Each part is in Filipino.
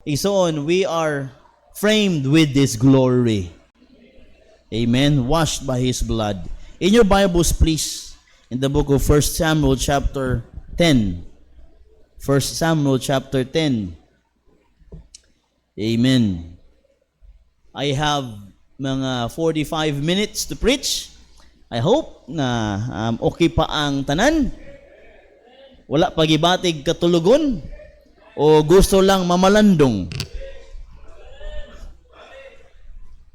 Igsoon, we are framed with this glory. Amen. Washed by His blood. In your Bibles, please, in the book of 1 Samuel chapter 10. 1 Samuel chapter 10. Amen. I have mga 45 minutes to preach. I hope na okay pa ang tanan. Wala pagibatig katulugon o gusto lang mamalandong.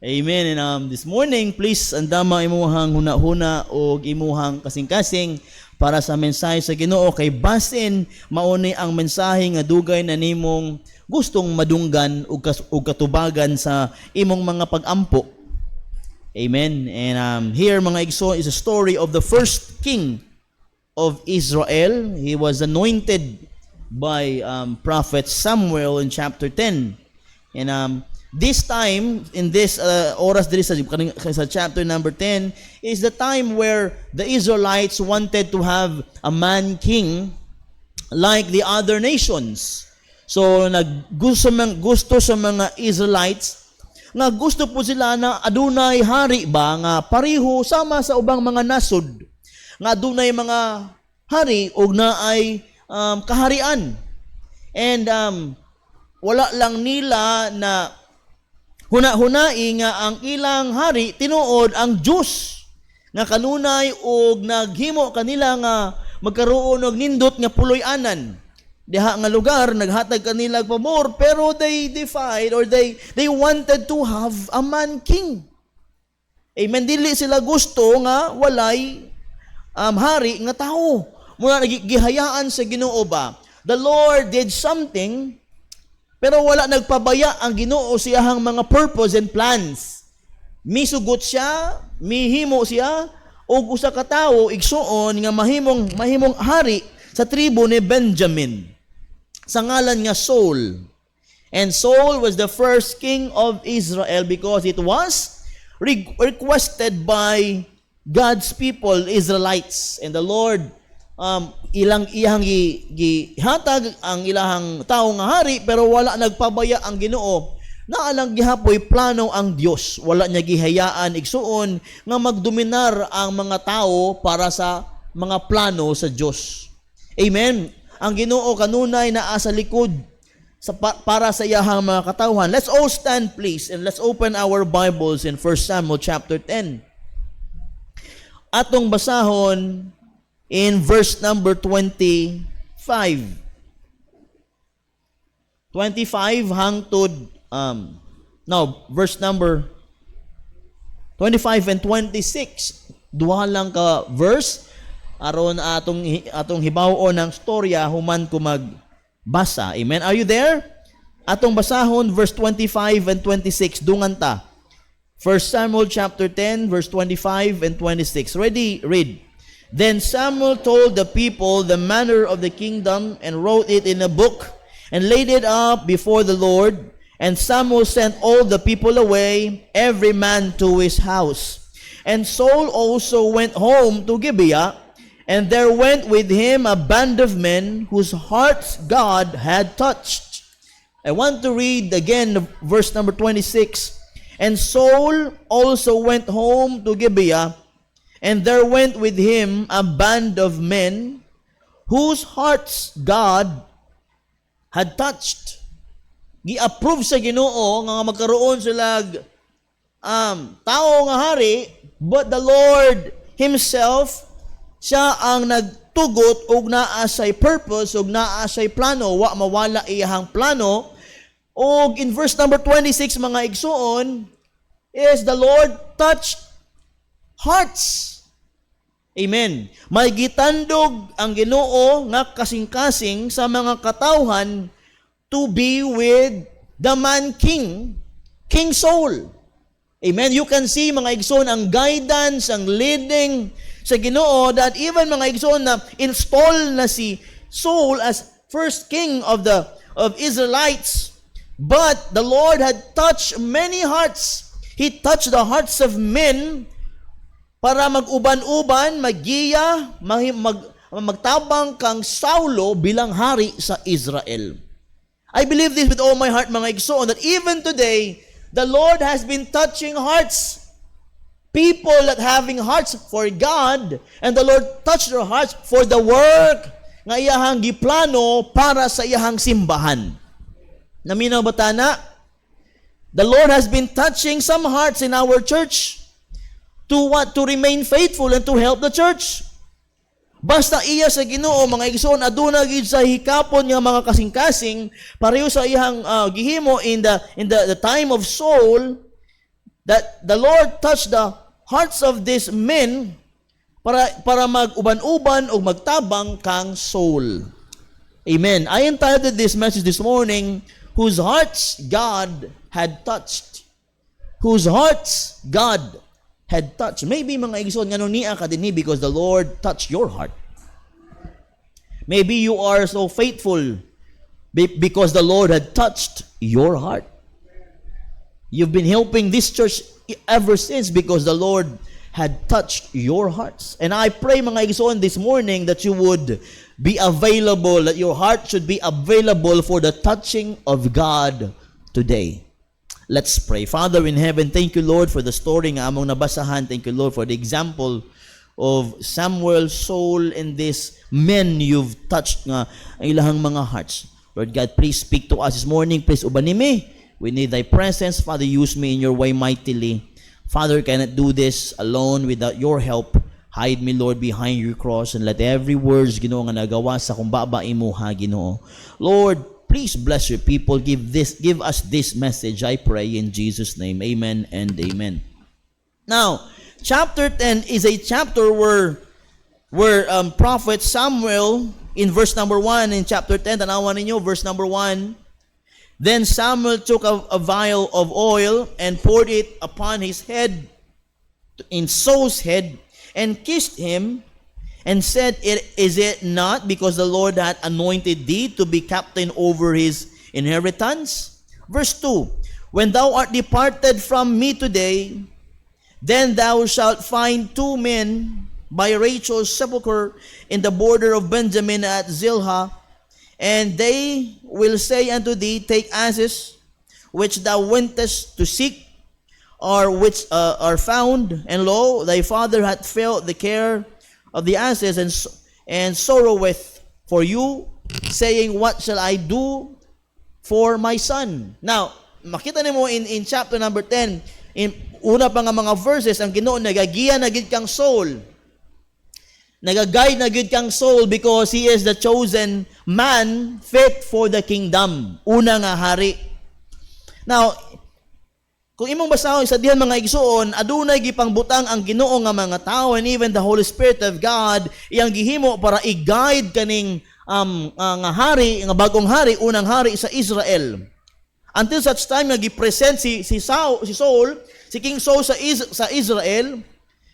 Amen. And this morning, please, andama imuhang huna-huna o imuhang kasing-kasing para sa mensahe sa Ginoo kay basin mauni ang mensahe nga dugay na nimong gustong madunggan o katubagan sa imong mga pag-ampo. Amen. And here, mga igsoon, is a story of the first king of Israel. He was anointed by prophet Samuel in chapter 10. And this time, in this oras diri sa chapter number 10, is the time where the Israelites wanted to have a man king like the other nations. So gusto sa mga Israelites nga gusto po sila na adunay hari ba nga pareho sama sa ubang mga nasod nga adunay mga hari ug naay kaharian. And wala lang nila na huna-hunai nga ang ilang hari tinuod ang Diyos nga kanunay og naghimo kanila nga magkaroon og nindot nga puloy-anan. Diha nga lugar naghatag kanila pamor pero they defied or they wanted to have a man king. Amen. Dili sila gusto nga walay hari nga tao. Muna nagihayaan sa Ginoo ba? The Lord did something pero wala nagpabaya ang Ginoo siyahang mga purpose and plans. Misugot siya, mihimo siya, og usa ka tawo igsuon nga mahimong hari sa tribo ni Benjamin. Sa ngalan nga Saul. And Saul was the first king of Israel because it was requested by God's people, Israelites. And the Lord iyang gihatag ang ilahang tao nga hari pero wala nagpabaya ang Ginoo na alang gihapoy plano ang Dios. Wala niya gihayaan igsuon nga magdominar ang mga tao para sa mga plano sa Dios. Amen. Ang Ginoo kanunay naa sa likod para sa iyahang mga katawhan. Let's all stand please and let's open our Bibles in 1 Samuel chapter 10. Atong basahon in verse number 25. 25 hangtod verse number 25 and 26. Duha lang ka verse aron atong hibaw-on ng storya human ko magbasa. Amen. Are you there? Atong basahon verse 25 and 26 dungan ta. 1 Samuel chapter 10 verse 25 and 26. Ready? Read. Then Samuel told the people the manner of the kingdom and wrote it in a book and laid it up before the Lord. And Samuel sent all the people away, every man to his house. And Saul also went home to Gibeah, and there went with him a band of men whose hearts God had touched. I want to read again verse number 26. And Saul also went home to Gibeah, and there went with him a band of men whose hearts God had touched. Gi-approve sa Ginoo nga magkaroon sila tao nga hari, but the Lord Himself, siya ang nagtugot og naa say purpose og naa say plano, wa mawala iyahang plano. Og in verse number 26 mga igsuon is the Lord touched hearts. Amen. May gitandog ang Ginoo nga kasing-kasing sa mga katawhan to be with the man king, King Saul. Amen. You can see mga igsoon ang guidance, ang leading sa Ginoo that even mga igsoon na install na si Saul as first king of Israelites. But the Lord had touched many hearts. He touched the hearts of men para mag-uban-uban, maggiya, magtabang kang Saulo bilang hari sa Israel. I believe this with all my heart, mga igsoon, that even today, the Lord has been touching hearts. People that having hearts for God, and the Lord touched their hearts for the work nga iyahang giplano para sa iyahang simbahan. Naminaw ba tana? The Lord has been touching some hearts in our church to what? To remain faithful and to help the church. Basta iya sa Ginoo, mga igsoon, aduna gid sa hikapon nga mga kasing-kasing pareho sa iyang gihimo in the time of Saul, that the Lord touched the hearts of these men para mag-uban-uban o magtabang kang Saul. Amen. I entitled this message this morning, whose hearts God had touched. Whose hearts God had touched. Maybe mga igsoon nga niya ka dinhi because the Lord touched your heart. Maybe you are so faithful because the Lord had touched your heart. You've been helping this church ever since because the Lord had touched your hearts. And I pray, mga igsoon, this morning that you would be available, that your heart should be available for the touching of God today. Let's pray. Father in heaven, thank you, Lord, for the story nga among nabasahan. Thank you, Lord, for the example of Samuel, Saul, and these men you've touched nga ang ilahang mga hearts. Lord God, please speak to us this morning. Please ubanimi. We need thy presence. Father, use me in your way mightily. Father, cannot do this alone without your help. Hide me, Lord, behind your cross, and let every words, Ginoo, nga nagawa sa kumbaba imuha, Ginoo. Lord, please bless your people. Give us this message, I pray in Jesus' name. Amen and amen. Now, chapter 10 is a chapter where prophet Samuel, in verse number 1, in chapter 10, tanawan ninyo, verse number 1, then Samuel took a vial of oil and poured it upon his head, in Saul's head, and kissed him, and said, Is it not because the Lord hath anointed thee to be captain over his inheritance? Verse 2, when thou art departed from me today, then thou shalt find 2 men by Rachel's sepulchre in the border of Benjamin at Zilhah, and they will say unto thee, Take asses, which thou wentest to seek, or which are found, and lo, thy father hath felt the care of the asses, and sorroweth for you, saying, What shall I do for my son? Now, makita nimo in chapter number 10, in una pa nga mga verses, ang Ginoo nagagiya na gid kang Saul. Nagaguide na gid kang Saul because he is the chosen man fit for the kingdom. Una nga hari. Now, kung imong basahon sa dihan mga igsoon, adunay gipangbutang ang Ginoo nga mga tao, and even the Holy Spirit of God iyang gihimo para i-guide kaning nga hari, nga bagong hari, unang hari sa Israel. Until such time nga gipresent si Saul, si King Saul sa Israel,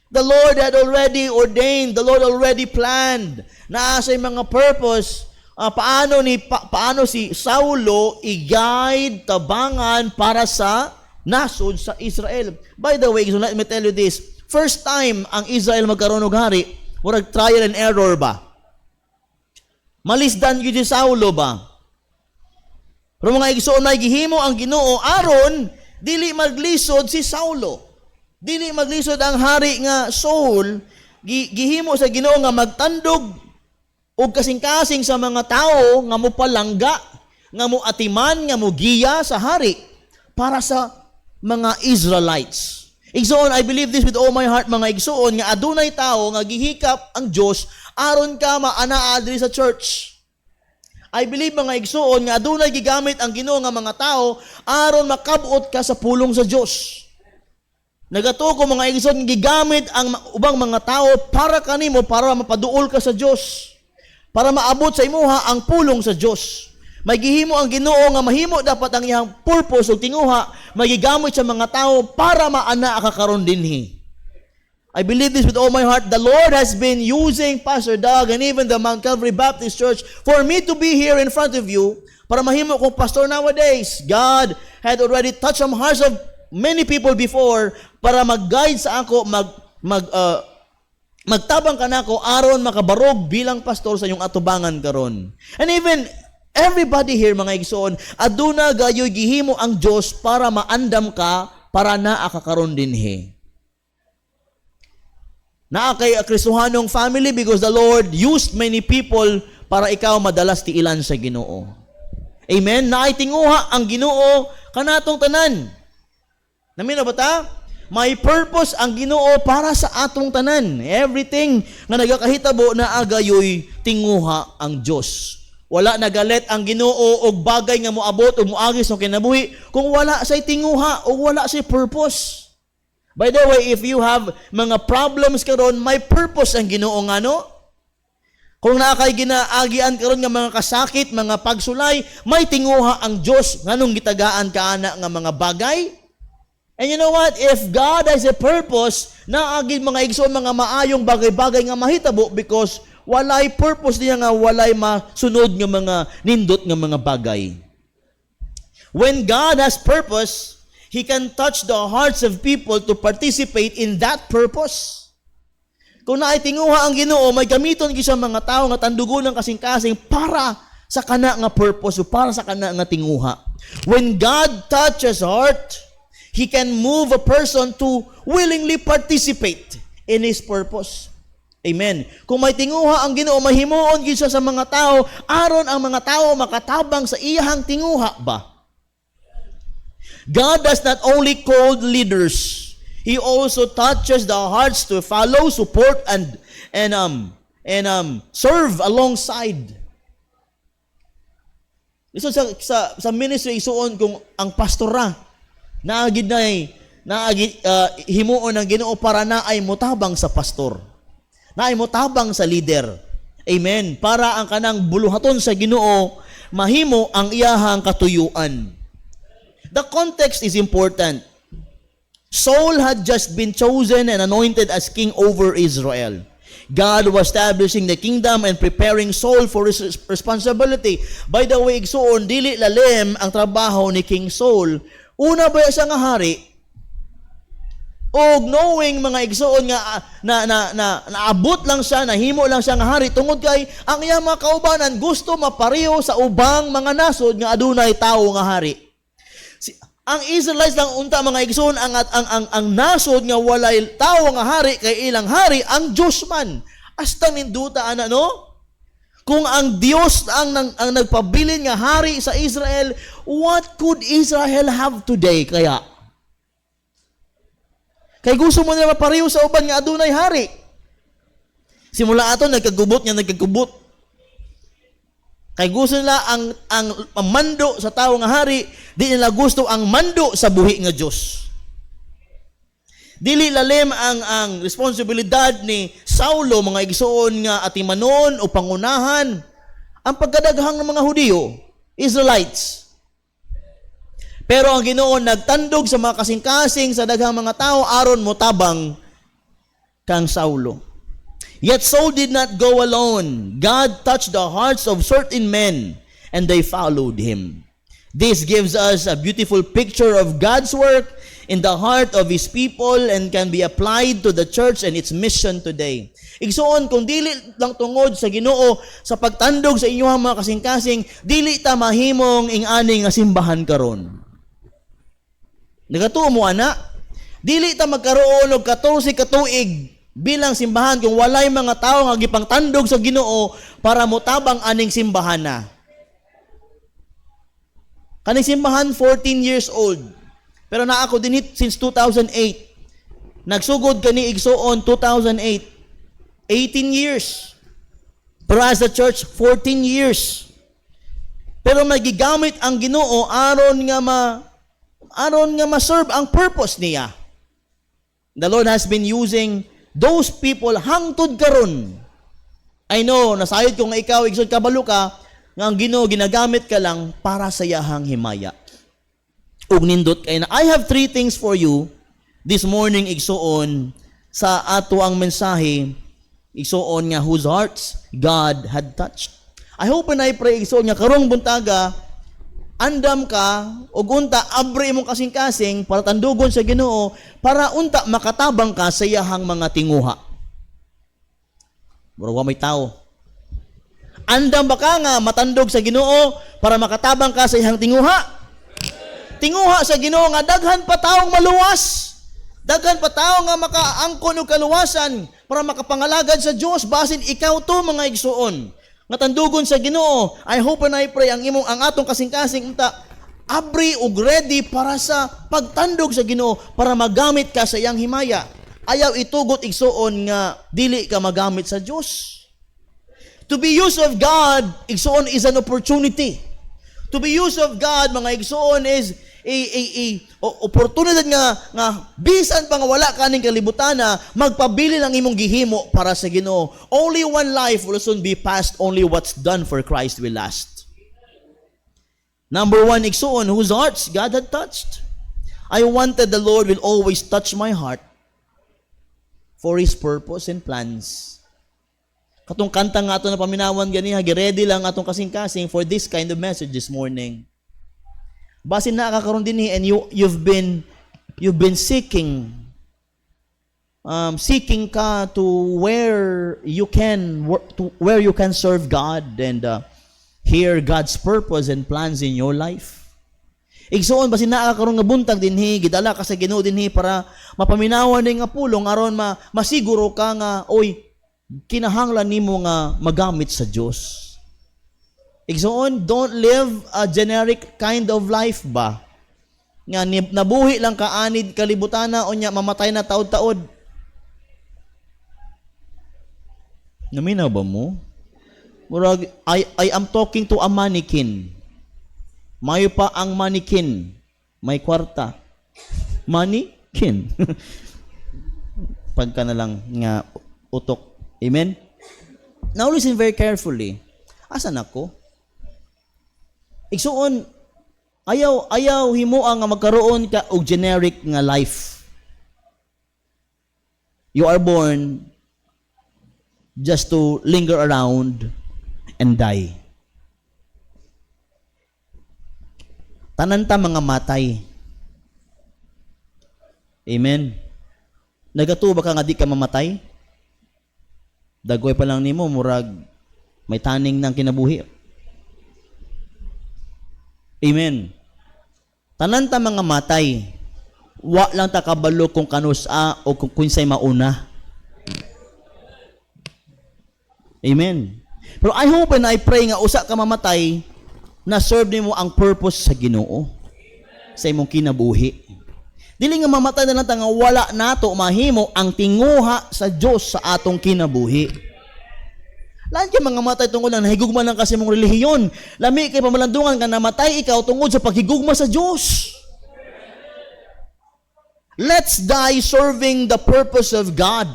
the Lord had already ordained, the Lord already planned na sa mga purpose paano si Saulo i-guide tabangan para sa nasod sa Israel. By the way, so let me tell you this. First time ang Israel magkaroon og hari, murag trial and error ba? Malisdan gyud si Saulo ba? Pero mga igsoon na gihimo ang Ginoo aron dili maglisod si Saulo. Dili maglisod ang hari nga Saul, gihimo sa Ginoo nga magtandog og kasing-kasing sa mga tao nga mopalangga, nga moatiman, nga mogiya sa hari para sa mga Israelites. Igsoon, I believe this with all my heart, mga igsoon, nga adunay tao nga gihikap ang Dios aron ka maanaa diri sa church. I believe, mga igsoon, nga adunay gigamit ang Ginoo nga mga tao aron makabot ka sa pulong sa Dios. Nagatuko mga igsoon, gigamit ang ubang mga tao para kanimo, para mapaduol ka sa Dios, para maabot sa imuha ang pulong sa Dios. May gihimo ang Ginoo nga mahimo dapat ang iyang purpose o tinguha, magigamit sa mga tao para maana ka karon dinhi. I believe this with all my heart. The Lord has been using Pastor Doug and even the Mount Calvary Baptist Church for me to be here in front of you para mahimo kong pastor nowadays. God had already touched some hearts of many people before para mag-guide sa ako, magtabang ka nako aron makabarog bilang pastor sa inyong atubangan karon. And even Everybody here, mga igsoon, aduna gayoy gihimo ang Dios para maandam ka, para naa ka karon dinhi. Naa kay Kristohanong family because the Lord used many people para ikaw madalas ti ilan sa Ginoo. Amen. Naay tinguha ang Ginoo kanatong tanan. Namino ba ta? May purpose ang Ginoo para sa atong tanan. Everything nga nagakahitabo na agayoy tinguha ang Dios. Wala nagalit ang Ginoo og bagay nga moabot o moagis ng kinabuhi kung wala say tinguha o wala say purpose. By the way, if you have mga problems karon, may purpose ang Ginoo ngano. Kung naa kay ginaagian karon nga mga kasakit, mga pagsulay, may tinguha ang Dios nganong gitagaan kaana nga mga bagay. And you know what? If God has a purpose, naagid mga igsoon mga maayong bagay-bagay nga mahitabo because walay purpose niya nga walay masunod nga mga nindot nga mga bagay. When God has purpose, He can touch the hearts of people to participate in that purpose. Kung naay tinguha ang Ginoo, may gamiton gisa mga tao nga tandugon ng kasing-kasing para sa kana nga purpose o para sa kana nga tinguha. When God touches heart, He can move a person to willingly participate in His purpose. Amen. Kung may tinguha ang Ginoo, mahimuon gid siya sa mga tao, aron ang mga tao makatabang sa iyahang tinguha ba? God does not only call leaders, He also touches the hearts to follow, support, and serve alongside. So sa ministry isuon kung ang pastora naagid himuon ang Ginoo para naay motabang sa pastor. Naay motabang sa leader. Amen. Para ang kanang buluhaton sa Ginoo mahimo ang iyahang katuyuan. The context is important. Saul had just been chosen and anointed as king over Israel. God was establishing the kingdom and preparing Saul for his responsibility. By the way, igsoon, dili lalim ang trabaho ni King Saul. Una ba siya nga hari? Og knowing mga igsoon nga naabot lang siya, nahimo lang siya nga hari tungod kay ang iyang mga kaubanan gusto mapareho sa ubang mga nasod nga adunay tawo nga hari. Ang Israelites lang unta mga igsoon ang nasod nga walay tawo nga hari kay ilang hari ang Dios man. Hasta ninduta ana no? Kung ang Dios ang nagpabilin nga hari sa Israel, what could Israel have today kaya? Kay gusto mo nila mapareho sa uban nga adunay hari. Simula ato nagkagubot. Kay gusto nila ang mando sa tao nga hari, di nila gusto ang mando sa buhi nga Dios. Dili lalim ang responsibilidad ni Saulo mga igsoon nga atimanon o pangunahan ang pagkadaghang ng mga Hudiyo, Israelites. Pero ang Ginoo nagtandog sa mga kasing-kasing sa daghang mga tao aron motabang kang Saulo. Yet Saul did not go alone. God touched the hearts of certain men and they followed him. This gives us a beautiful picture of God's work in the heart of His people and can be applied to the church and its mission today. Igsoon, kung dili lang tungod sa Ginoo sa pagtandog sa inyong mga kasing-kasing, dili ta mahimong ing-ani nga simbahan karon. Nagatuo mo ana? Dili ta magkaroon og 14 ka tuig bilang simbahan kung walay mga tao nga gipangtandog sa Ginoo para motabang aning simbahan na. Kaning simbahan 14 years old. Pero na ako din since 2008. Nagsugod kani igsoon 2008. 18 years. Pero as a church 14 years. Pero magigamit ang Ginoo aron nga ma-serve ang purpose niya. The Lord has been using those people hangtod karon. I know, nasayod ko nga ikaw, igsoon kabalo ka, nga ang Ginoo ginagamit ka lang para sa yahang himaya. Ug nindot kay na, I have 3 things for you this morning, igsoon, sa ato ang mensahe, igsoon nga whose hearts God had touched. I hope and I pray, igsoon nga karong buntaga, andam ka, ug unta, abre mong kasing-kasing, para tandugon sa Ginoo, para unta makatabang ka sa iyahang mga tinguha. Mura wa may tao. Andam ba ka nga matandog sa Ginoo para makatabang ka sa iyang tinguha? Tinguha sa Ginoo nga daghan pa taong maluwas. Daghan pa tao nga makaangkon og kaluwasan para makapangalagad sa Dios basin ikaw to mga igsuon. Nga tandugon sa Ginoo. I hope and I pray ang atong kasing-kasing unta abri ug ready para sa pagtandog sa Ginoo para magamit ka sa iyang himaya. Ayaw itugot igsuon nga dili ka magamit sa Dios. To be used of God, igsuon is an opportunity. To be used of God, mga igsuon, is opportunity nga bisan pa nga wala kaning kalibutan na magpabili lang imong gihimo para sa Ginoo. Only one life will soon be passed. Only what's done for Christ will last. Number one, igsuon, whose hearts God had touched. I wanted the Lord will always touch my heart for His purpose and plans. Katong kanta nga ato na paminawan ganiha, gi-ready lang atong kasing-kasing for this kind of message this morning. Basin na kakaroon din and you've been seeking ka to where you can serve God and hear God's purpose and plans in your life. Igsoon basin na kakaroon nga buntag dinhi gidala ka sa Ginoo dinhi para mapaminawan ni nga pulong aron masiguro ka nga kinahanglan nimo nga magamit sa Dios. Igsoon, don't live a generic kind of life ba? Nga nabuhi lang ka anid kalibutana o nya mamatay na taod-taod. Naminaw ba mo? Murag, I am talking to a mannequin. Mayo pa ang mannequin. May kwarta. Mannequin. Pagka na lang nga utok. Amen? Now listen very carefully. Asan ako? Igsuon, ayaw himuang nga magkaroon ka og generic nga life. You are born just to linger around and die. Tanan ta mga matay. Amen. Nagatuo ba ka nga di ka mamatay? Dagway pa lang nimo murag may taning ng kinabuhi. Amen. Tanan ta mga matay. Wa lang ta kabalo kung kanusa o kung kunsay mauna. Amen. Pero I hope and I pray nga usa ka mamatay na serve nimo ang purpose sa Ginoo sa imong kinabuhi. Dili nga mamatay na lang ta nga wala nato mahimo ang tinguha sa Dios sa atong kinabuhi. Lahat kay mga matay tungod na nahigugma lang kasi mong relihiyon. Lami kay pamalandungan ka namatay ikaw tungod sa paghigugma sa Dios. Let's die serving the purpose of God.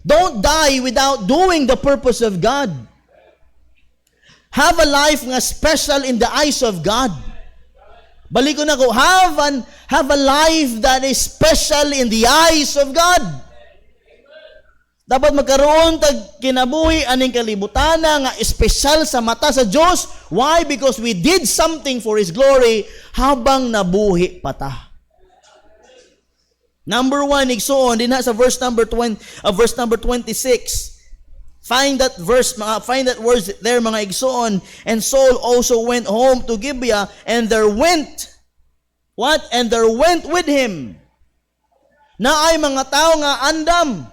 Don't die without doing the purpose of God. Have a life nga special in the eyes of God. Balik ko na ko, have a life that is special in the eyes of God. Dapat magkaroon tag kinabuhi aning kalibutana nga espesyal sa mata sa Dios. Why? Because we did something for His glory habang nabuhi pa ta. Number 1, igsoon din sa verse number 26. Find that words there mga igsoon. And Saul also went home to Gibeah, and there went what? And there went with him na ay mga tao nga andam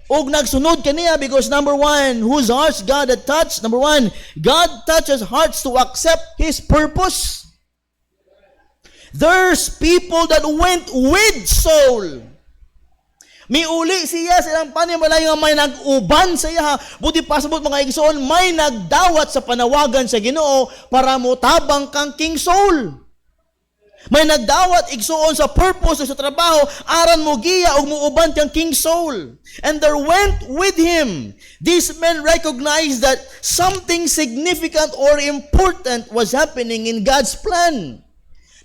og nagsunod kaniya because number 1, whose hearts God had touched. Number 1, God touches hearts to accept His purpose. There's people that went with Saul. Miuli siya silang panimbalay nga may nag-uban sa iya. Buti pasabot mga igsoon, may nagdawat sa panawagan sa Ginoo para motabang kang King Saul. May nagdawat igsuon sa purpose sa trabaho aran mo giya og muuban kang King Saul. And there went with him. These men recognized that something significant or important was happening in God's plan.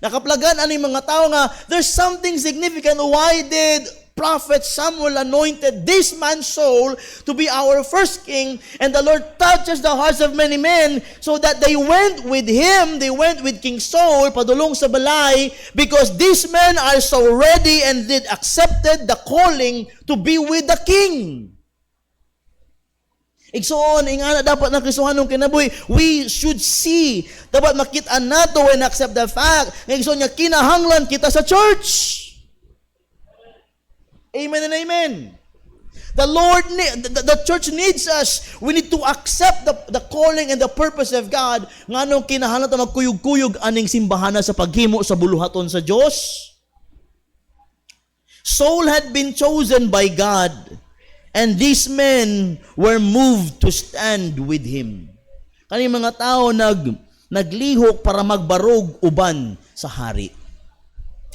Nakaplagan ani mga tao nga there's something significant. Why did Prophet Samuel anointed this man Saul to be our first king, and the Lord touches the hearts of many men so that they went with him, they went with King Saul padulong sa balay because these men are so ready and did accepted the calling to be with the king. Igsoon, ingana dapat na Kristohanong kinabuhi. We should see. Dapat makita nato and accept the fact. Igsoon niya, kinahanglan kita sa church. Amen and amen. The church needs us. We need to accept the calling and the purpose of God. Nganong kinahanglan ta magkuyog-kuyog aning simbahana sa paghimo sa buluhaton sa Dios. Saul had been chosen by God, and these men were moved to stand with him. Kani mga tao naglihok para magbarog uban sa hari.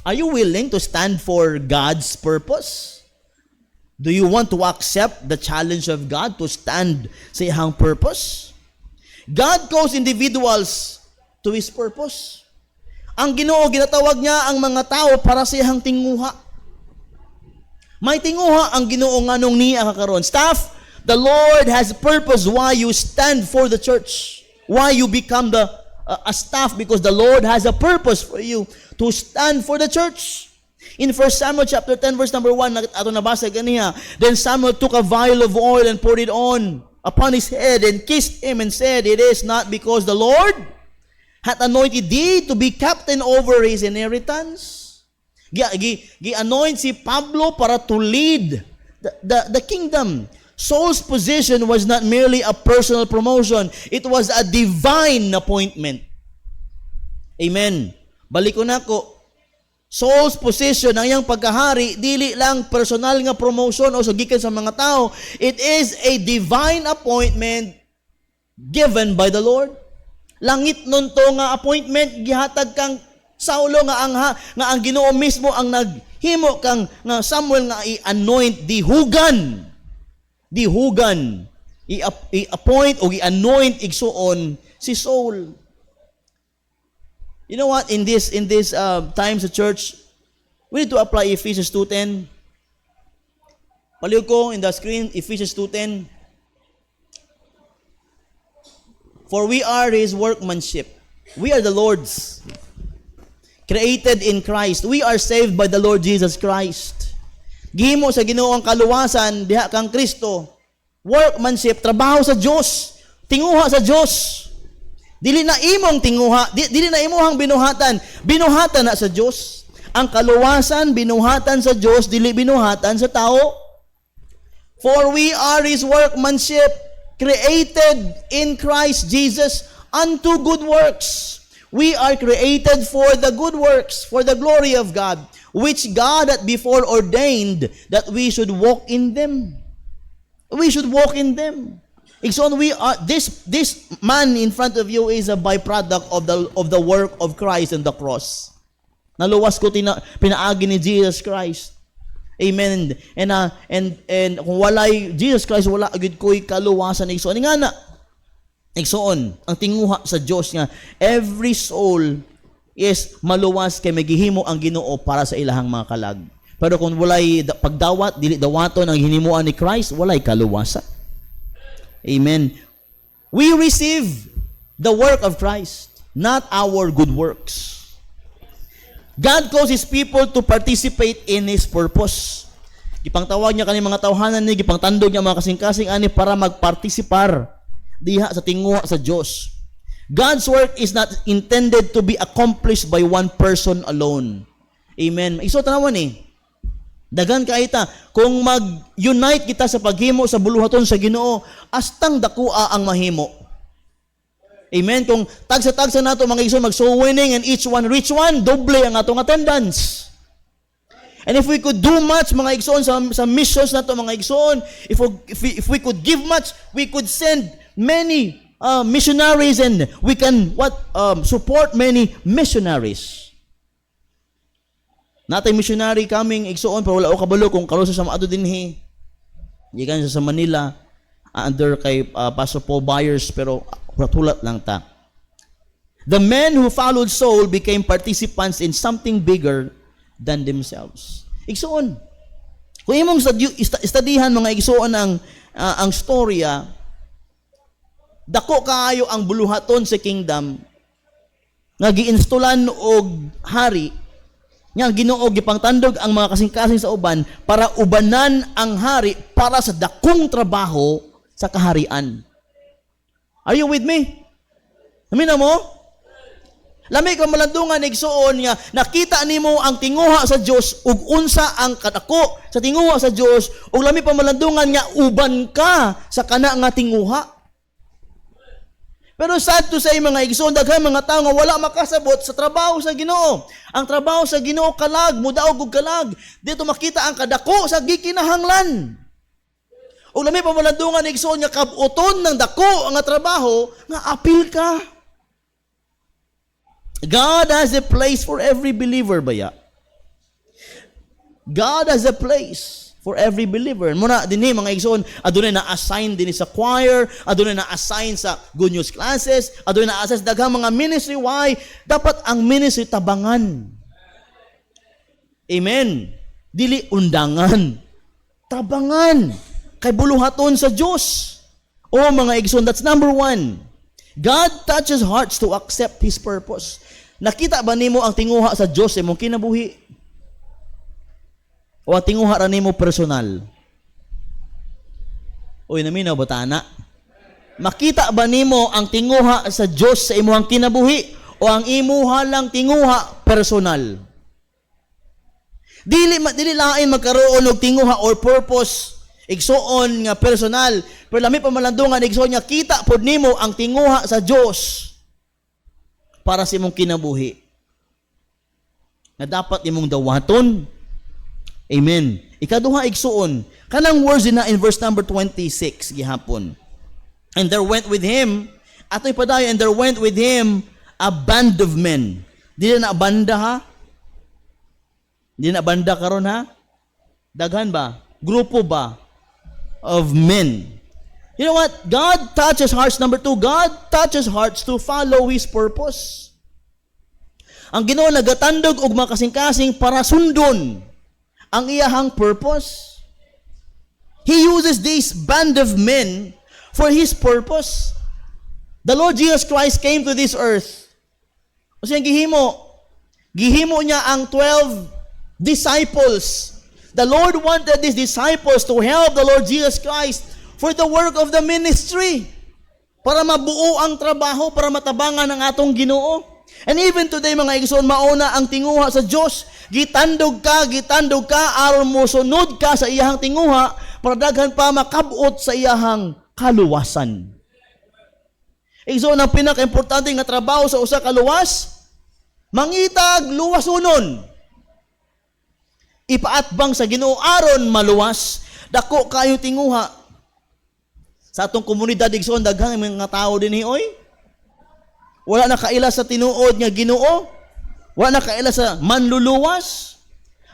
Are you willing to stand for God's purpose? Do you want to accept the challenge of God to stand sa iyang purpose? God calls individuals to His purpose. Ang Ginoo, ginatawag niya ang mga tao para sa iyang tinguha. May tinguha ang Ginoo nganong niya kakaron. Staff, the Lord has purpose why you stand for the church. Why you become a staff, because the Lord has a purpose for you to stand for the church. In 1 Samuel chapter 10 verse number 1, ato nabasa ganiha, then Samuel took a vial of oil and poured it on upon his head and kissed him and said, it is not because the Lord hath anointed thee to be captain over his inheritance. Gi-anoint si Pablo para to lead the kingdom. Saul's position was not merely a personal promotion. It was a divine appointment. Amen. Balik ko na ko. Saul's position, ang iyang pagkahari, dili lang personal nga promotion o gikan sa mga tao. It is a divine appointment given by the Lord. Langit nun to nga appointment, gihatag kang Saulo nga ang Ginoo mismo ang naghimo kang nga Samuel nga i-anoint dihugan, i-appoint o i-anoint igsuon si Saul. You know what? In this times of church, we need to apply Ephesians 2:10. Paliw ko in the screen, Ephesians 2:10. For we are His workmanship. We are the Lord's. Created in Christ. We are saved by the Lord Jesus Christ. Gihimo sa Ginoo ang kaluwasan diha kang Kristo. Workmanship, trabaho sa Dios, tinguha sa Dios. Dili na imong tinguha, dili na imuhang binuhatan. Binuhatan na sa Dios. Ang kaluwasan binuhatan sa Dios, dili binuhatan sa tao. For we are His workmanship, created in Christ Jesus unto good works. We are created for the good works, for the glory of God, which God had before ordained that we should walk in them. We should walk in them. So we are this man in front of you is a byproduct of the work of Christ on the cross. Naluwas ko pinaagi ni Jesus Christ. Amen. And kung walay Jesus Christ, wala agad ko'y kaluwasan. So ani nga na igsoon ang tinguha sa Dios nga every soul is maluwas kay maghihimo ang Ginoo para sa ilahang mga kalag. Pero kung walay pagdawat dili dawaton ang hinimuan ni Christ, walay kaluwasan. Amen. We receive the work of Christ, not our good works. God calls His people to participate in His purpose. Gipangtawag niya kani mga tawhanan ni, gipangtandog niya mga kasing-kasing ani para magpartisipar diha sa tinguha sa Dios. God's work is not intended to be accomplished by one person alone. Amen. Iso tanawan dagan kaita kung mag-unite kita sa paghimo sa buluhaton sa Ginoo, astang dakua ang mahimo. Amen. Kung tagsa-tagsa nato mga igsoon mag-soul winning and each one reach one, doble ang atong attendance. And if we could do much mga igsoon sa missions nato mga igsoon, if we could give much, we could send many missionaries and we can support many missionaries. Natay missionary coming igsoon pero wala o kabalo kung karon sa maado dinhi. Gikan sa Manila under kay Pastor Paul Byers pero ratulat lang ta. The men who followed Saul became participants in something bigger than themselves. Igsoon. Kung imong studyhan mga igsoon ang storya, dako kaayo ang buluhaton sa kingdom nga giinstulan og hari nga Ginoo gipangtandog ang mga kasing-kasing sa uban para ubanan ang hari para sa dakong trabaho sa kaharian. Are you with me? Amin mo? Lami ka malandungan igsuon nga nakita nimo ang tinguha sa Dios ug unsa ang kadako sa tinguha sa Dios ug lami pa malandungan nga uban ka sa kana nga tinguha. Pero sad to say mga igsoon daghan mga tawo nga wala makasabot sa trabaho sa Ginoo. Ang trabaho sa Ginoo kalag, mudaog ug kalag. Dito makita ang kadako sa gikinahanglan. Ug lami pa malandungan igsoon nga kabuton ng dako nga trabaho nga apil ka. God has a place for every believer baya. God has a place for every believer. Muna dinhi mga igsoon, adunay na-assign din sa choir, adunay na-assign sa good news classes, adunay na-assign sa daghang mga ministry. Why? Dapat ang ministry tabangan. Amen. Dili undangan. Tabangan. Kay buluhaton sa Dios. O mga igsoon, that's number 1. God touches hearts to accept His purpose. Nakita ba nimo ang tinguha sa Dios sa imong kinabuhi? O ang tinguha ra nimo personal? Uy, naminaw ba tana? Makita ba nimo ang tinguha sa Dios sa imong kinabuhi? O ang imuha lang tinguha personal? Dili lain magkaroon og tinguha or purpose igsuon nga personal. Pero lami pa malandungan igsuon nga kita pod nimo ang tinguha sa Dios para sa imong kinabuhi. Na dapat imong dawaton. Amen. Ikaduha igsuon, kanang words na in verse number 26 gihapon. And there went with him, atoy padayon, and there went with him a band of men. Dili na banda ha? Dili na banda karon ha? Daghan ba? Grupo ba? Of men. You know what? God touches hearts. Number 2, God touches hearts to follow His purpose. Ang Ginoo nagatandog og makasing-kasing para sundon ang iyahang purpose. He uses this band of men for His purpose. The Lord Jesus Christ came to this earth. Kasi ang gihimo niya ang 12 disciples. The Lord wanted these disciples to help the Lord Jesus Christ for the work of the ministry. Para mabuo ang trabaho, para matabangan ang atong Ginoo. And even today mga igsoon, mauna ang tinguha sa Dios. Gitandog ka, aron mo sunod ka sa iyahang tinguha, para daghan pa makabot sa iyahang kaluwasan. Igsoon, ang pinaka-importante nga trabaho sa usa ka luwas, mangitag luwasunon. Ipaatbang sa Ginoo aron maluwas, dako kayo tinguha. Sa atong komunidad igsoon daghang mga tao dinhi oy. Wala na kaila sa tinuod nga Ginoo. Wala na kaila sa manluluwas.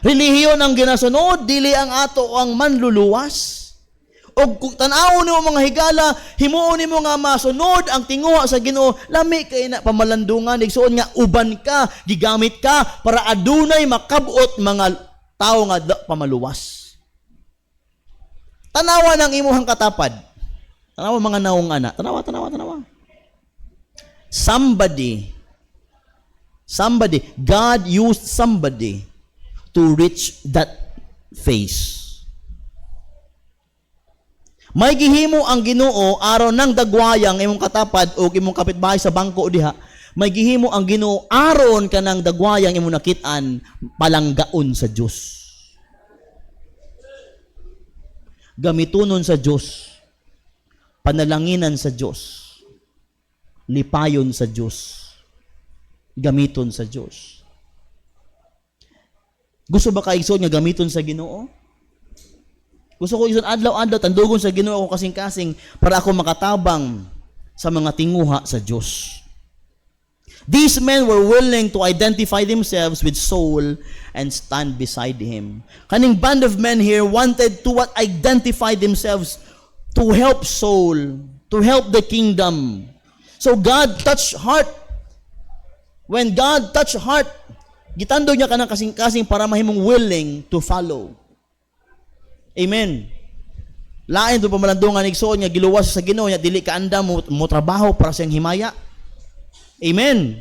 Relihiyon ang ginasunod, dili ang ato ang manluluwas. Og kung tan-aw nimo mga higala, himuon nimo nga masunod ang tinguha sa Ginoo, lami kay na pamalandungan igsoon nga uban ka, gigamit ka para adunay makabot mga tao nga pamaluwas. Tanawa ng imuhang katapad. Tanawa mga naong ana. Tanawa. Somebody, God used somebody to reach that phase. May gihimo ang Ginoo aron nang dagwayang imong katapad o imong kapitbahay sa bangko diha. May gihimo ang Ginoo aron kanang dagwayang imong nakit-an palanggaon sa Dios. Gamitunon sa Dios. Panalanginan sa Dios. Lipayon sa Dios. Gamiton sa Dios. Gusto ba ka igsoon nga gamiton sa Ginoo? Gusto ko igsoon adlaw-adlaw tandugon sa Ginoo ako kasing-kasing para ako makatabang sa mga tinguha sa Dios. These men were willing to identify themselves with Saul and stand beside him. Kaning band of men here wanted to identify themselves to help Saul, to help the kingdom. So God touched heart. When God touched heart, gitandog niya kanang kasing-kasing para mahimong willing to follow. Amen. Lain to pamalandungan igsoon nga giluwas sa Ginoo nya dili ka anda mo trabaho para sa iyang himaya. Amen.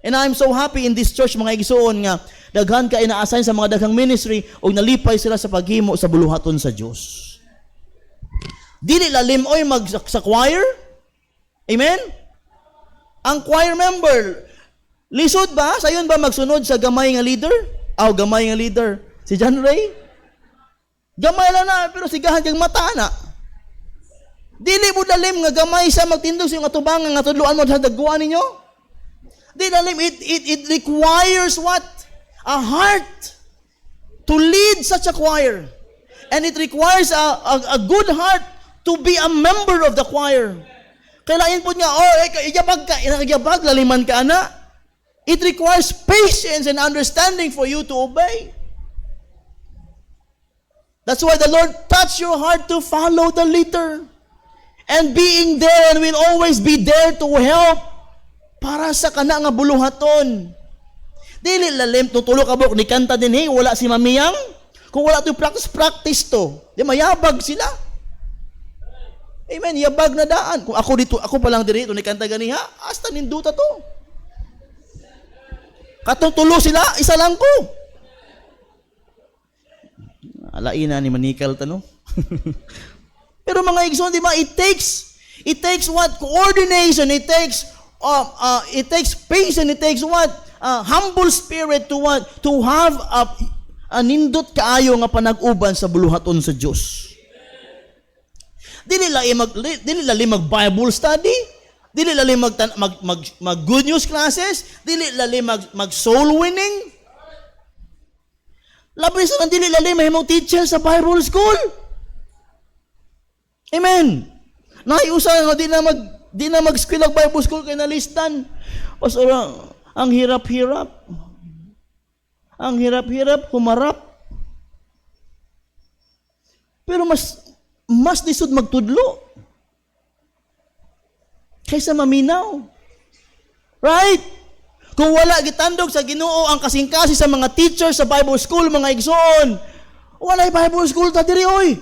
And I'm so happy in this church mga igsoon nga daghan ka ina-assign sa mga daghang ministry o nalipay sila sa paghimo sa buluhaton sa Dios. Dili lalim oy sa choir. Amen? Ang choir member, lisod ba? Sayon ba magsunod sa gamay nga leader? Gamay nga leader. Si John Ray? Gamay lang na, pero sigahan kang mata na. Dili mo lalim nga gamay sa magtindog sa iyong atubangan nga tudluan mo sa dagwa ninyo. Dili lalim, it requires what? A heart to lead such a choir. And it requires a good heart to be a member of the choir. Kailangan po niya, iyabag, laliman ka na. It requires patience and understanding for you to obey. That's why the Lord touched your heart to follow the leader. And being there and will always be there to help para sa kana nga buluhaton. Dili lalim, tutulo ka bro, ni kanta din, hey, wala si mamiyang. Kung wala to practice to, di mayabag sila. Amen, yabag na daan. Kung ako pa lang dito, ni kanta ganiha, hasta ninduta to. Katong tulo sila, isa lang ko. Alaina ni Manikal tano. Pero mga igsoon, di ba, it takes what? Coordination, it takes patience, it takes what? Humble spirit to what? To have a nindot kaayo nga panag-uban sa buluhaton sa Dios. Dili lali mag Bible study, dili lali mag good news classes, dili lali mag soul winning. Labis na dili lali mahimong teacher sa Bible school. Amen. Naiusa nga di na mag-school ang Bible school kay nalistan. Pastor, ang hirap-hirap. Ang hirap-hirap humarap. Pero mas lisod magtudlo kaysa maminaw. Right? Kung wala gitandog sa Ginoo ang kasing-kasi sa mga teachers sa Bible school, mga igsoon, wala'y Bible school ta diri oy.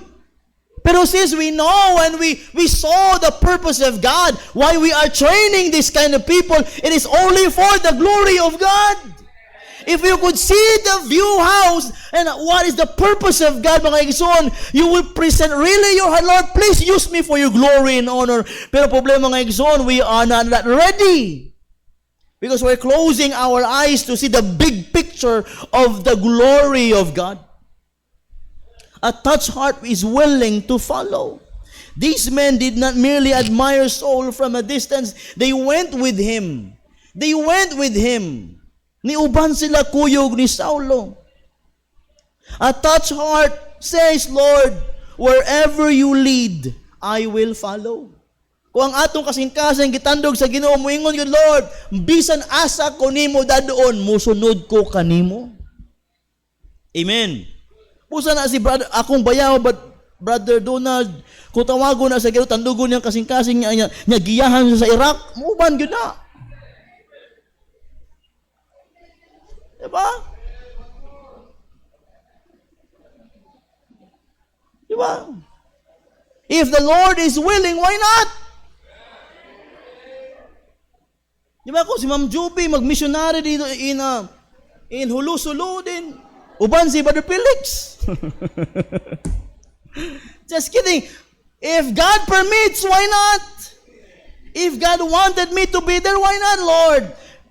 Pero since we know and we saw the purpose of God, why we are training this kind of people, it is only for the glory of God. If you could see the view house and what is the purpose of God, mga igsoon, you will present really your heart, Lord, please use me for your glory and honor. Pero problema, mga igsoon, we are not ready. Because we're closing our eyes to see the big picture of the glory of God. A touched heart is willing to follow. These men did not merely admire Saul from a distance. They went with him. They went with him. Niuban sila kuyog ni Saulo. A touched heart says, Lord, wherever you lead, I will follow. Kung ang atong kasing-kasing gitandog sa Ginoo, moingon yun, Lord, bisan asa ko nimo dadoon, musunod ko kanimo. Amen. Pusa na si akong bayaw, Brother Donald, kung tawago na sa Ginoo, tandugon niyang kasing-kasing niya giyahan sa Iraq, muuban yun na. Diba? Diba? If the Lord is willing, why not? Diba kung si Ma'am Juby mag-missionary dito in Hulu-Sulu din, uban si Brother Felix. Just kidding. If God permits, why not? If God wanted me to be there, why not, Lord?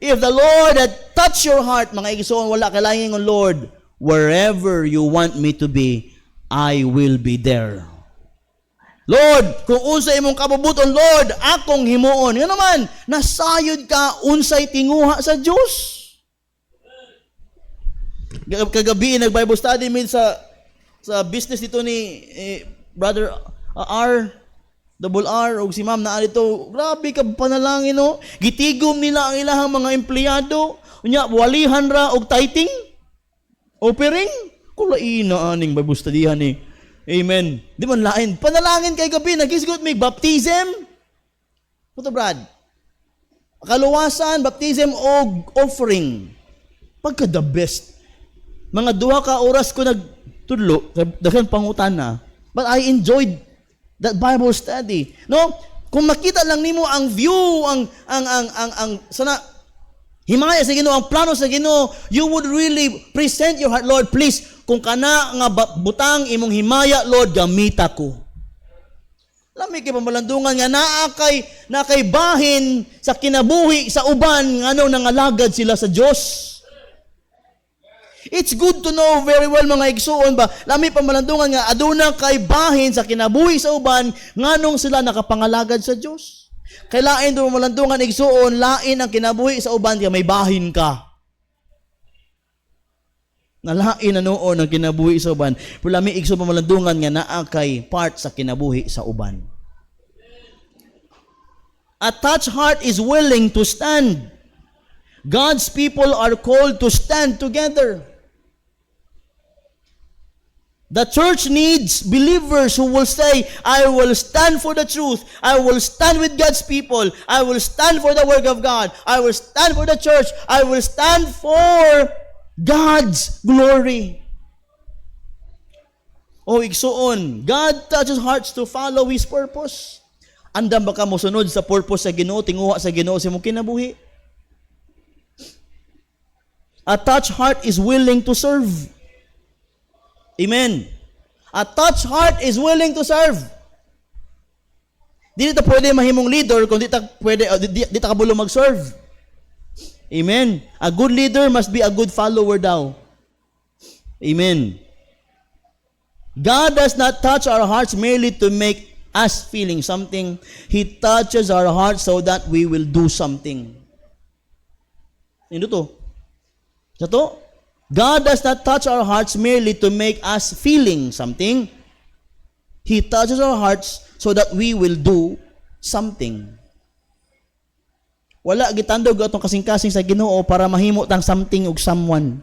If the Lord had touched your heart, mga igsoon, wala kailangan ng Lord, wherever you want me to be, I will be there. Lord, kung unsay imong kabubuton, Lord, akong himuon. Nga naman, nasayod ka unsay tinguha sa Diyos. Kagabi, nag-Bible study meet sa business dito ni Brother Double R, o si Ma'am na alito. Grabe ka panalangin, no? Gitigom nila ang ilahang mga empleyado. Unya, walihan ra og tithing. Offering. Kulain na aning Bible studyhan eh. Amen. Di man lain. Panalangin kay gabi, nagisgot may baptism. Puto Brad. Kaluwasan, baptism o offering. Pagka the best. Mga 2 ka oras ko nagtudlo, daghang pangutan na. But I enjoyed that Bible study. No? Kung makita lang nimo ang view, ang sana himaya sa Ginoo, ang plano sa Ginoo, you would really present your heart, Lord, please, kung kana nga butang imong himaya, Lord, gamita ko. Lami kay pamalandungan nga naa kay bahin sa kinabuhi sa uban ngano nangalagad sila sa Dios. It's good to know very well mga igsuon ba, lami pamalandungan nga aduna kay bahin sa kinabuhi sa uban nganong sila nakapangalagad sa Dios. Kay lain do pamalandungan igsuon, lain ang kinabuhi sa uban kay may bahin ka. Nalain na noon ang kinabuhi sa uban. Pero lami igso pamalandungan nga naa kay part sa kinabuhi sa uban. A touched heart is willing to stand. God's people are called to stand together. The church needs believers who will say, I will stand for the truth. I will stand with God's people. I will stand for the work of God. I will stand for the church. I will stand for God's glory. O igsuon, God touches hearts to follow His purpose. Andam ba ka mo sunod sa purpose sa Ginoo, tinguha sa Ginoo sa imong kinabuhi? A touched heart is willing to serve. Amen. A touched heart is willing to serve. Di ta pwede mahimong leader kung di ta kabulo mag-serve. Amen. A good leader must be a good follower daw. Amen. God does not touch our hearts merely to make us feeling something. He touches our hearts so that we will do something. Ito to. Ito. God does not touch our hearts merely to make us feeling something. He touches our hearts so that we will do something. Wala gitandog atong kasing-kasing sa Ginoo para mahimo tang something ug someone.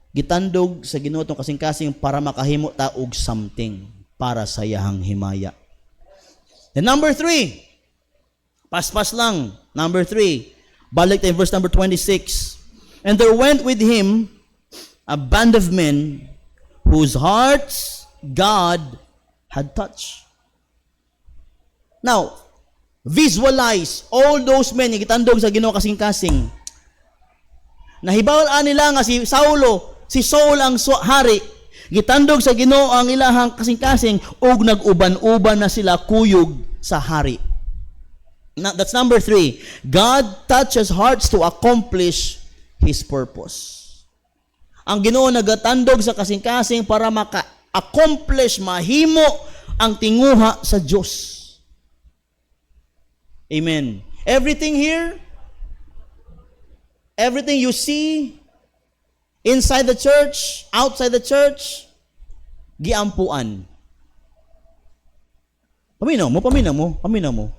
Gitandog sa Ginoo atong kasing-kasing para makahimo ta og something para sa iyahang himaya. And number 3. Paspas lang. Number 3. Balik tayo verse number 26. And there went with him a band of men whose hearts God had touched. Now, visualize all those men yung gitandog sa Ginoo kasing-kasing. Nahibawal nila nga si Saul ang hari. Gitandog sa Ginoo ang ilahang kasing-kasing ug nag-uban-uban na sila kuyog sa hari. Now, that's number 3. God touches hearts to accomplish His purpose. Ang Ginoo nagatandog sa kasing-kasing para maka-accomplish, mahimo ang tinguha sa Dios. Amen. Everything here, everything you see inside the church, outside the church, giampuan. Paminaw mo.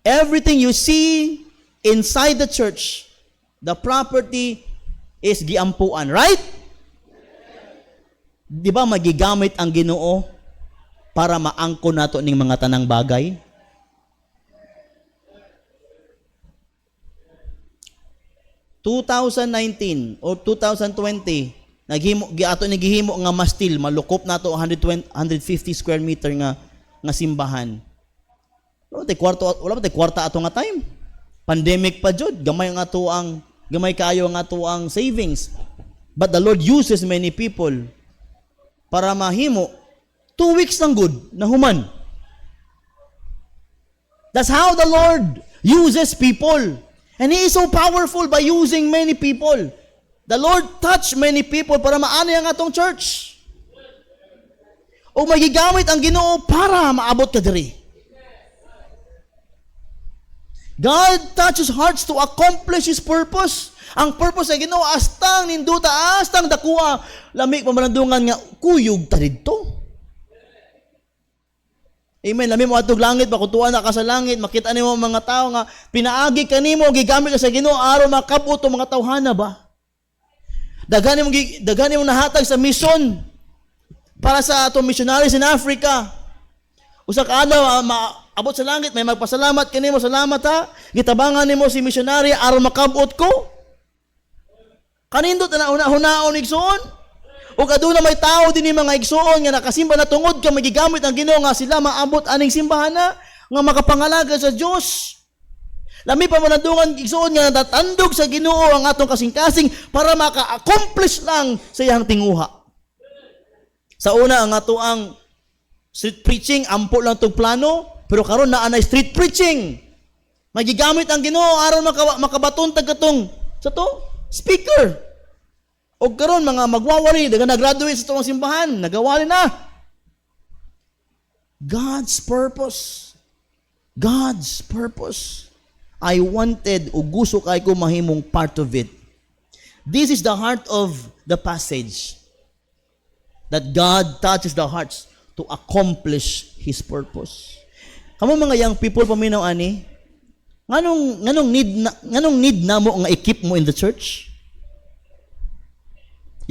Everything you see inside the church, the property is giampuan, right? Di ba magigamit ang Ginoo para maangko nato ning mga tanang bagay? 2019 or 2020 giato ni gihimo nga mastil malukop nato 150 square meter nga simbahan. Wala tay kwarta ato nga time. Pandemic pa jud, gamay kayo nga ato ang savings. But the Lord uses many people para mahimo 2 weeks lang good na human. That's how the Lord uses people. And He is so powerful by using many people. The Lord touched many people para maanay ang atong church. O magigamit ang Ginoo para maabot ka diri. God touches hearts to accomplish His purpose. Ang purpose sa Ginoo astang ninduta, astang dakuha, lamig pamalandungan nga kuyog ta didto. Amen. Lami mo atog langit, makutuan na ka sa langit, makita nimo mga tao nga pinaagi kanimo, gigamit ka sa Ginoo aron makabot ang mga tawhana ba? Daghan mo nahatag sa mission para sa atong missionaries in Africa. Usa ka adlaw maabot sa langit, may magpasalamat kanimo, salamat ha. Gitabangan nimo si missionary aron makabot ko. Kanindot na una-hunaon igsoon. O aduna may tao din ni mga igsoon nga nakasimba na tungod ka magigamit ang Ginoo nga sila maabot aning simbahan na nga makapangalaga sa Dios. Lami pa manadungan igsoon nga natatandog sa Ginoo ang atong kasing-kasing para maka-accomplish lang sa iyang tinguha. Sa una ang ato ang Street preaching, ampo lang itong plano, pero karon naa na street preaching. Magigamit ang Ginoo aron makabaton tagkatong sa to speaker. O karon mga magwawari, daga na-graduate sa itong simbahan, nagawali na. God's purpose. God's purpose. I wanted, o gusto kay ko mahimong part of it. This is the heart of the passage. That God touches the hearts to accomplish His purpose. Kamo mga young people paminaw ani, nganong need na mo nga equip mo in the church?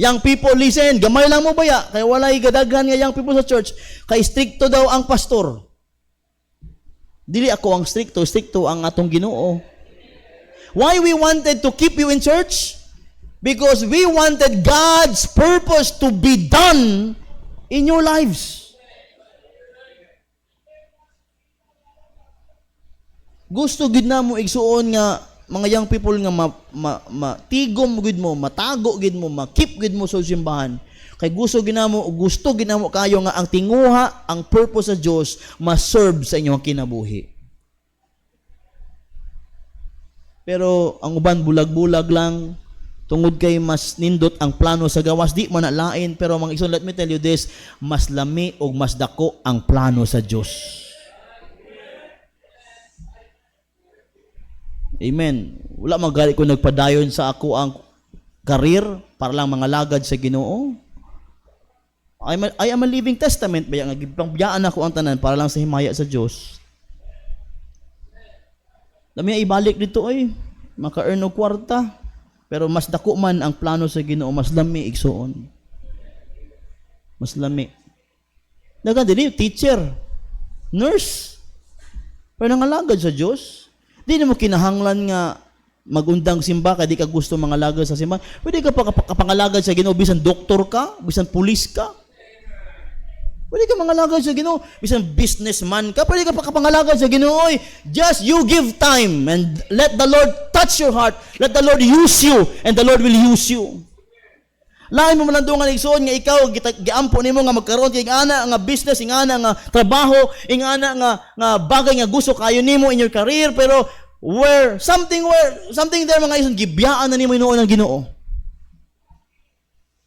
Young people, listen, gamay lang mo baya, kaya walay gadaghan nga young people sa church, kay stricto daw ang pastor. Dili ako ang stricto ang atong Ginoo. Why we wanted to keep you in church? Because we wanted God's purpose to be done in your lives. Gusto gid na mo igsuon nga mga young people nga matigom gid mo, matago gid mo, makip gid mo sa simbahan. Kay gusto gid na mo kayo nga ang tinguha, ang purpose sa Dios ma-serve sa inyong kinabuhi. Pero ang uban bulag-bulag lang, tungod kay mas nindot ang plano sa gawas, di man lain, pero mga igsoon, let me tell you this, mas lami o mas dako ang plano sa Dios. Amen. Wala magali ko nagpadayon sa ako ang career para lang mga lagad sa Ginoo. I am a living testament baya nga gipangbiyaan ako ang tanan para lang sa himaya sa Dios. Dami ibalik dito ay maka-earn og kwarta, pero mas dako man ang plano sa Ginoo, mas lami igsuon. Mas lami. Dagan dili teacher, nurse. Pero nangalagad sa Dios. Di na mo kinahanglan nga magundang simba kay di ka gusto mga lagad sa simbahan. Pwede ka pa kapangalagad sa Ginoo bisan doktor ka, bisan pulis ka. Pwede ka mangalagad sa Ginoo bisan businessman ka, pwede ka pa kapangalagad sa Ginoo. Just you give time and let the Lord touch your heart. Let the Lord use you and the Lord will use you. Lain mo malandungan igsoon nga ikaw giampo nimo nga magkaroon kay ana nga business, ingana nga trabaho, ingana nga bagay nga gusto kayo nimo in your career, pero something there mga ison gibiyaan na nimo hinuon ang Ginoo.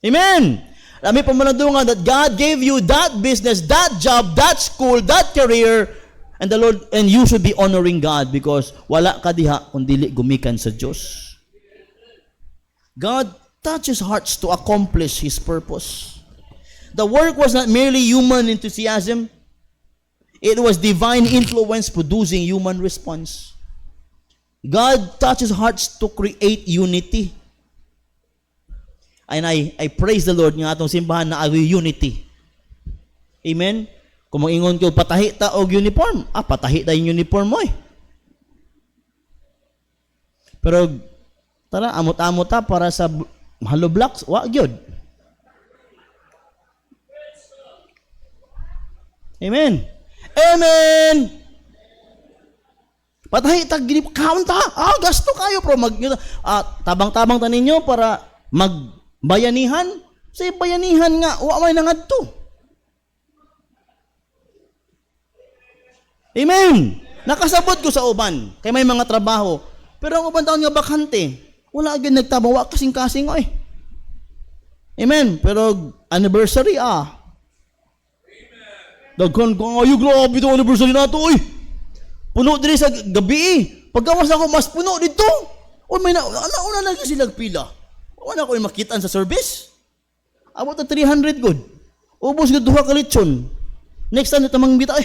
Amen. Lami pa malandungan that God gave you that business, that job, that school, that career, and the Lord, and you should be honoring God because wala ka diha kun dili gumikan sa Dios. God touches hearts to accomplish His purpose. The work was not merely human enthusiasm. It was divine influence producing human response. God touches hearts to create unity. And I praise the Lord nga atong simbahan na agoy unity. Amen? Kung mag-ingon ko, patahi ta og uniform. Patahi ta yung uniform mo eh. Pero, tara, amot-amot ta para sa Hello blocks, wa gyud. Amen. Amen. Patahi tag gini kaunta. Gasto kayo pro tabang-tabang ta ninyo para magbayanihan. Sa bayanihan nga wa may nangadto. Amen. Nakasabot ko sa uban kay may mga trabaho. Pero ang uban taon nga bakante. Wala agad nagtabawa kasing-kasing oy. Amen. Pero anniversary Daghan ko ayo grabe to anniversary nato oy. Puno diri sa gabi. Pagkawas ako mas puno dito. O may una na sila pila. Wala ko makitaan sa service. Abot na 300 good. Ubos gud duha ka lechon. Next time tamang bita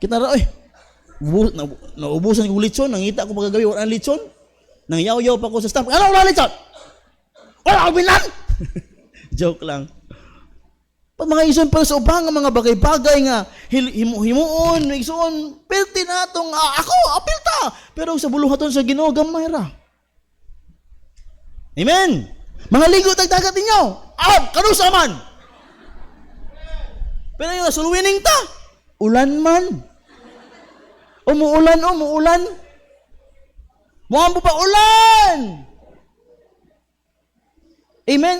Kita ra naubusan ko lechon, nangita ko pagkagabi wala lechon. Nangyaw-yaw pa ko sa staff. Ano wala lechon? Wala binan. Joke lang. Pag mga ison pa sa ubang mga bagay-bagay nga himuon, ison, pilti na itong ako, pilta. Pero sa buluhaton sa Ginoo gamay ra. Amen. Mga ligo tagdagat ninyo. Kanusa man. Pero yung sulwining ta, ulan man. Umuulan. Muambo pa ulan. Amen.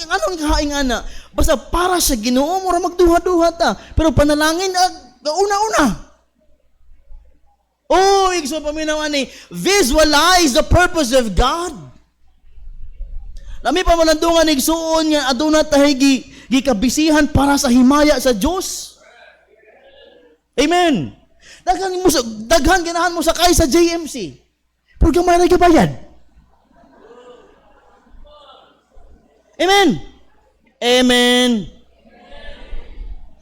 Anong kahaing ana? Basta para sa Ginoo mo ra magduha-duha ta. Pero panalangin una-una. Oh, igso paminaw ani, visualize the purpose of God. Lami pa malandungan igsuon nga aduna tahay gikabisihan para sa himaya sa Dios. Amen. Daghan ganahan mo sakay sa JMC. Pero gamay ra gibayad. Amen. Amen.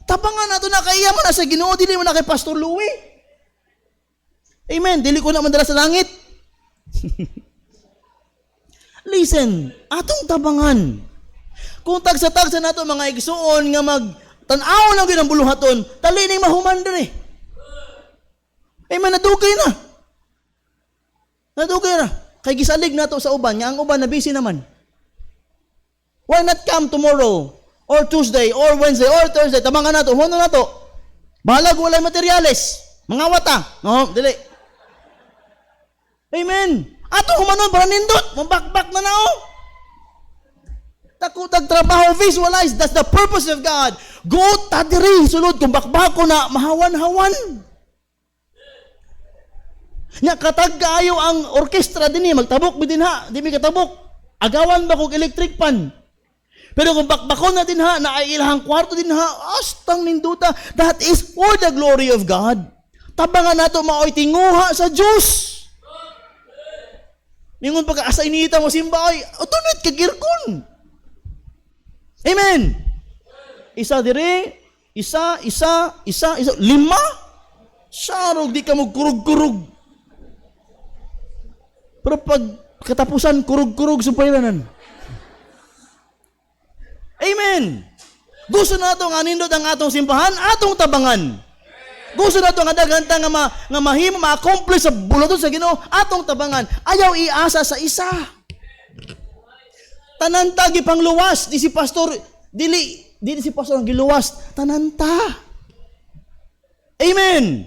Tabangan nato na kaiya man na sa Ginoo, dili man na kay Pastor Louie. Amen. Dili ko na mandala sa langit. Listen, atong tabangan. Kung tagsa-tagsa nato mga igsuon nga tan-aw lang gyud ang buluhaton, tali ning mahuman diri. Amen, nadugay na. Nadugay na. Kay gisalig nato sa uban, nga ang uban na busy naman. Why not come tomorrow or Tuesday or Wednesday or Thursday? Tabangan nato, huwag na nato. Bahalag walay materyales. Mga wata. No, dili. Amen. Ato humanon para nindot, mabakbak na nao. Takutag trabaho, visualize, that's the purpose of God. Go tadiri, sulod kung bakbako na mahawan-hawan. Nya katag kaayo ang orkestra dinhi magtabok bidinha, di mi katabok. Agawan ba kog electric pan? Pero kung bakbakon na dinha, naailang kwarto dinha, astang ninduta, that is for the glory of God. Tabangan nato maoy tinguha sa Dios. Ningon pagka-asa inita mo simba ay utunit kagirkon. Amen. Isa dire, isa, lima. Sarog di ka mo kurug-kurug. Pero pag katapusan kurug-kurug sumpayranan. Amen. Gusto nato nga nindot ang atong simbahan, atong tabangan. Gusto nato nga daghanta nga mahimo ma-accomplish sa bulaton sa Ginoo, atong tabangan. Ayaw iasa sa isa. Tananta gipangluwas di si pastor, dili si pastor ang giluwas, tananta. Amen.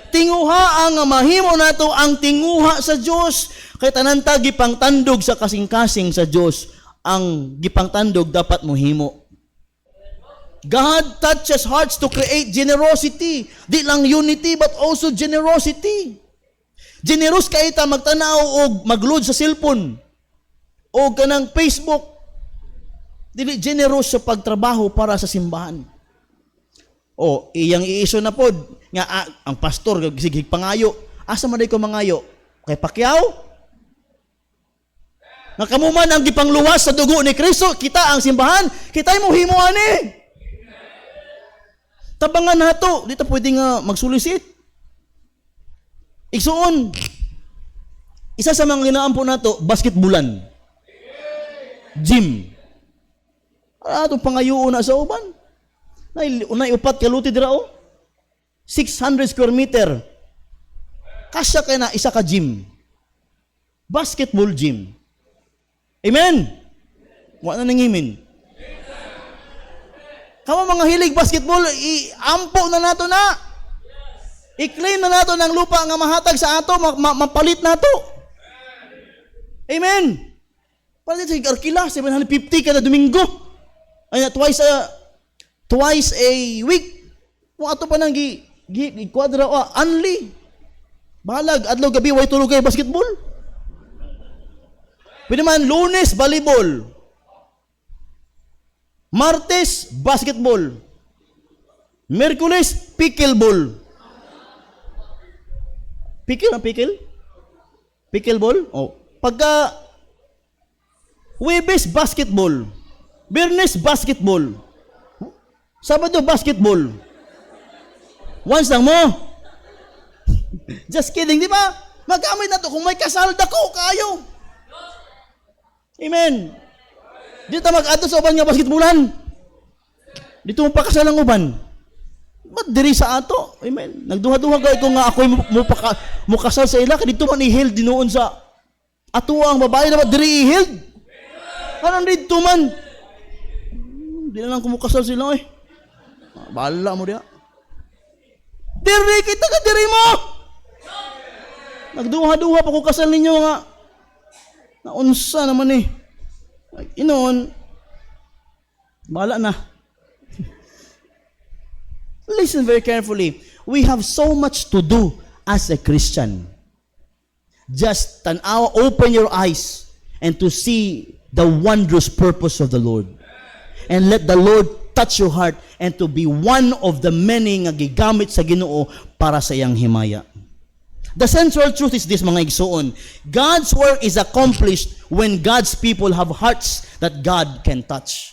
Tinguha ang mahimo nato ang tinguha sa Dios, kay tananta gipangtandog sa kasing-kasing sa Dios. Ang gipangtandog dapat mohimo. God touches hearts to create generosity. Di lang unity but also generosity. Generous kay ta magtanaw og magload sa cellphone o kanang Facebook. Dili generous sa pagtrabaho para sa simbahan. O iyang iiso na pod nga ang pastor sige pangayo. Asa man ko mangayo? Kay Pacquiao? Nakamuman ang gipangluwas sa dugo ni Kristo, kita ang simbahan, kita'y mohimo ani. Tabangan nato, di ta pwede nga magsulisit. Igsuon, isa sa mga ginaampo nato, basketballan. Gym. Atong pangayoon na sa uban. Unay upat kaluti dira o. 600 square meter. Kasya kay na isa ka gym. Basketball gym. Amen. Wa na nangimin. Kamo mga hilig basketball, ampo na nato na. I-claim na nato ng lupa nga mahatag sa ato, mapalit nato. Amen. Palit sa arkila, 750 kada Domingo. Ay twice a week. Kung ato pa nang gi-kwadra only. Balag adlaw gabi way tulog kay basketball. Pwede man Lunes volleyball. Martes, basketball. Merkules, pickleball. Pickle? Pickleball? Oh. Pagka Huwebes, basketball. Biyernes, basketball. Sabado, basketball. Once lang mo. Just kidding, di ba? Magamit na to kung may kasal dako kayo. Amen. Dito mag-ato sa uban nga basketballan. Dito mo pakasal ang uban. Ba't diri sa ato? Amen. Nagduha-duha gay ko nga ako'y mo kasal sa ila. Dito man i-held dinoon sa ato ang babae na ba't diri i-held? Parang dito man. Di na lang kumukasal sila eh. Bahala mo diya. Diri kita ka diri mo. Nagduha-duha pa ko kasal ninyo nga. Naunsa naman eh. Inoon, Bahala na. Listen very carefully. We have so much to do as a Christian. Just tanaw, open your eyes and to see the wondrous purpose of the Lord. And let the Lord touch your heart and to be one of the many nga gigamit sa Ginoo para sa iyang himaya. The central truth is this, mga igsoon. God's work is accomplished when God's people have hearts that God can touch.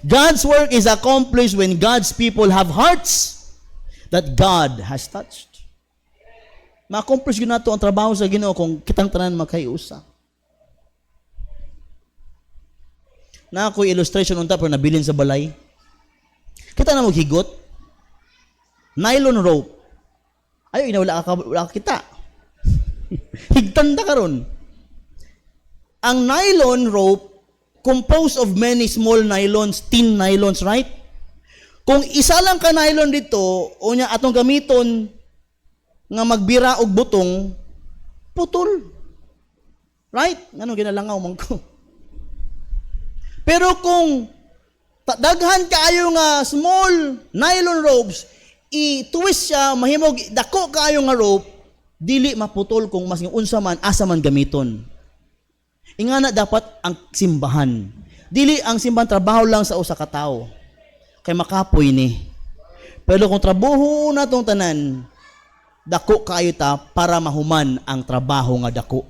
God's work is accomplished when God's people have hearts that God has touched. Ma-accomplish yun nato ang trabaho sa Ginoo kung kitang tanan magkaiusa. Na ako'y illustration unta pero nabilin sa balay. Kita na maghigot. Nylon rope. Ayaw, wala ka kita. Higtanda ka ron. Ang nylon rope composed of many small nylons, thin nylons, right? Kung isa lang ka nylon dito, o niya atong gamiton nga magbira og butong, putol. Right? Ano ginalangaw man ko. Pero kung daghan kaayo nga small nylon ropes, i-twist siya, mahimog, dako kaayo nga rope, dili maputol kung mas unsa man, asa man gamiton. Ingana dapat ang simbahan. Dili ang simbahan trabaho lang sa usa ka tawo. Kay makapoy ni. Pero kung trabaho na tong tanan, dako kaayo ta para mahuman ang trabaho nga dako.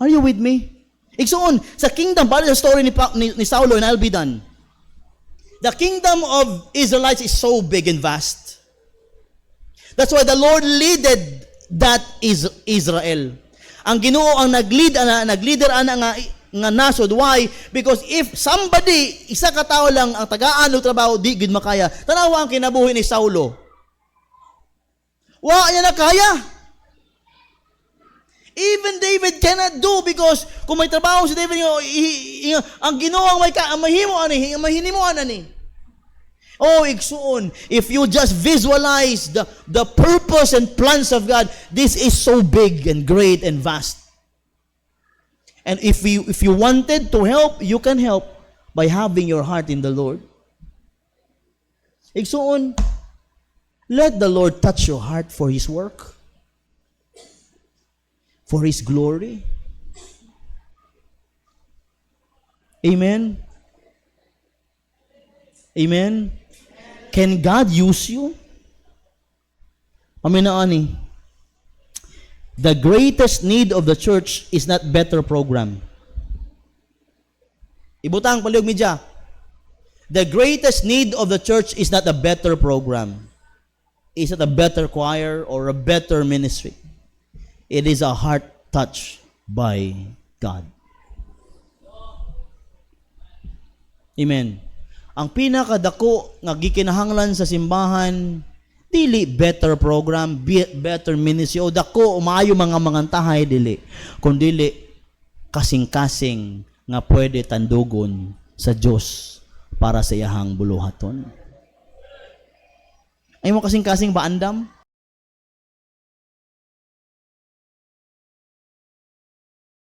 Are you with me? Igsoon, sa kingdom, bali sa story ni Saulo, and I'll be done. The kingdom of Israelites is so big and vast. That's why the Lord leaded that is Israel. Ang Ginoo ang nag-leader ana nga nasod. Why? Because if somebody, isa ka tao lang ang tagaan og trabaho, di gid makaya. Tanawa ang kinabuhi ni Saulo. Wa niya na kaya. Even David cannot do because kung may trabaho si David, ang Ginoo ang mahimo ani. Oh, igsuon, if you just visualize the purpose and plans of God, this is so big and great and vast. And if you wanted to help, you can help by having your heart in the Lord. Igsuon, let the Lord touch your heart for His work, for His glory. Amen? Amen? Can God use you? Paminaani. The greatest need of the church is not better program. Ibutang paliog media. The greatest need of the church is not a better program. Is it a better choir or a better ministry? It is a heart touched by God. Amen. Ang pinakadako nga gikinahanglan sa simbahan, dili better program, better ministry, o dako, maayo mga mangantahay, dili. Kung dili, kasing-kasing nga pwede tandugon sa Diyos para sa iyahang buluhaton. Ay mo kasing-kasing ba andam?